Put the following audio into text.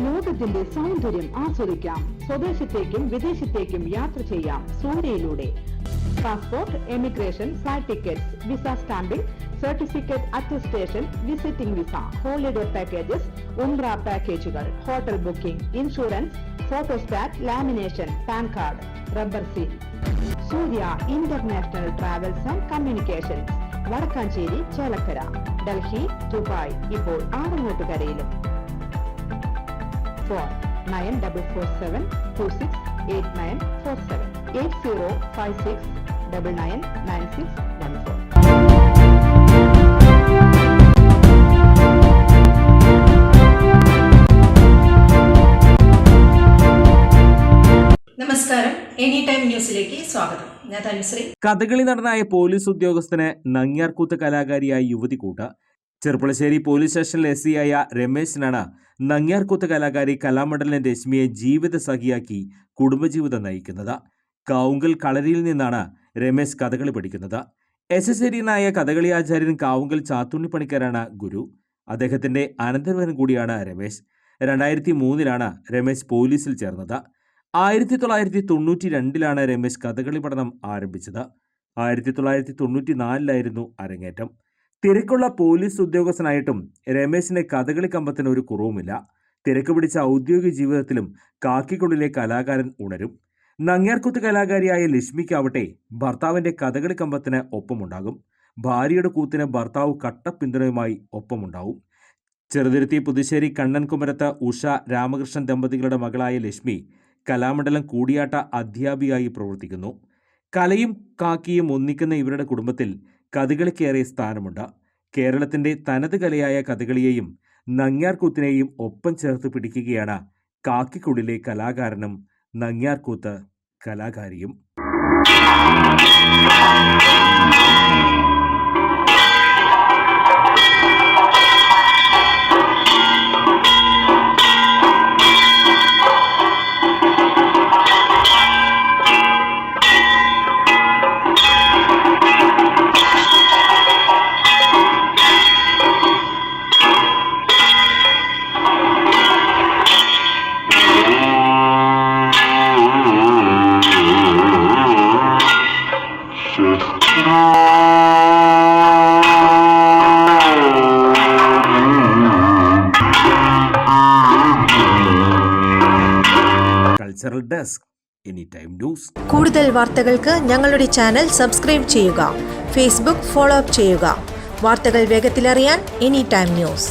ലോകത്തിന്റെ സൗന്ദര്യം ആസ്വദിക്കാം. സ്വദേശത്തേക്കും വിദേശത്തേക്കും യാത്ര ചെയ്യാം സൂര്യയിലൂടെ. Passport, emigration, flight tickets, visa stamping, certificate attestation, visiting visa, holiday packages, ഉംറ പാക്കേജുകൾ, hotel booking, insurance, photostat, lamination, pan card, rubber seal. Surya international travels and communications, Vadakkanchery, Chelakkara, Delhi, Dubai, ഇപ്പോൾ ആറങ്ങോട്ടുകരയിലും. ഫോൺ 9447268947 8056999614. നമസ്കാരം, എനി ടൈം ന്യൂസിലേക്ക് സ്വാഗതം. ഞാൻ തനുശ്രീ. കഥകളി നടനായ പോലീസ് ഉദ്യോഗസ്ഥന് നങ്ങ്യാർകൂത്ത് കലാകാരിയായ യുവതി കൂട്ട്. ചെർപ്പുളശ്ശേരി പോലീസ് സ്റ്റേഷനിൽ SI ആയ രമേശനാണ് നങ്ങ്യാർകൂത്ത് കലാകാരി കലാമണ്ഡലം രശ്മിയെ ജീവിത സഖിയാക്കി കുടുംബജീവിതം നയിക്കുന്നത്. കാവുങ്കൽ കളരിയിൽ നിന്നാണ് രമേശ് കഥകളി പഠിക്കുന്നത്. യശസ്വരീയനായ കഥകളി ആചാര്യൻ കാവുങ്കൽ ചാത്തുണ്ണിപ്പണിക്കരാണ് ഗുരു. അദ്ദേഹത്തിന്റെ അനന്തരവൻ കൂടിയാണ് രമേശ്. 2003 രമേശ് പോലീസിൽ ചേർന്നത്. 1992 രമേശ് കഥകളി പഠനം ആരംഭിച്ചത്. 1994 അരങ്ങേറ്റം. തിരക്കുള്ള പോലീസ് ഉദ്യോഗസ്ഥനായിട്ടും രമേശിന്റെ കഥകളി കമ്പത്തിന് ഒരു കുറവുമില്ല. തിരക്ക് പിടിച്ച ഔദ്യോഗിക ജീവിതത്തിലും കാക്കിക്കുള്ളിലെ കലാകാരൻ ഉണരും. നങ്ങ്യാർകൂത്ത് കലാകാരിയായ ലക്ഷ്മിക്കാവട്ടെ ഭർത്താവിന്റെ കഥകളി കമ്പത്തിന് ഒപ്പമുണ്ടാകും. ഭാര്യയുടെ കൂത്തിന് ഭർത്താവ് കട്ട പിന്തുണയുമായി ഒപ്പമുണ്ടാവും. ചെറുതുരുത്തി പുതുശ്ശേരി കണ്ണൻകുമരത്ത് ഉഷ രാമകൃഷ്ണൻ ദമ്പതികളുടെ മകളായ ലക്ഷ്മി കലാമണ്ഡലം കൂടിയാട്ട അധ്യാപികയായി പ്രവർത്തിക്കുന്നു. കലയും കാക്കിയും ഒന്നിക്കുന്ന ഇവരുടെ കുടുംബത്തിൽ കഥകളിക്കേറെ സ്ഥാനമുണ്ട്. കേരളത്തിന്റെ തനത് കലയായ കഥകളിയെയും നങ്ങ്യാർകൂത്തിനെയും ഒപ്പം ചേർത്ത് പിടിക്കുകയാണ് കാക്കിക്കുള്ളിലെ കലാകാരനും നങ്ങ്യാർകൂത്ത് കലാകാരിയും. Cultural desk, any time news. കൂടുതൽ വാർത്തകൾക്ക് ഞങ്ങളുടെ ചാനൽ സബ്സ്ക്രൈബ് ചെയ്യുക. ഫേസ്ബുക്ക് ഫോളോ അപ്പ് ചെയ്യുക. വാർത്തകൾ വേഗത്തിലറിയാൻ എനി ടൈം ന്യൂസ്.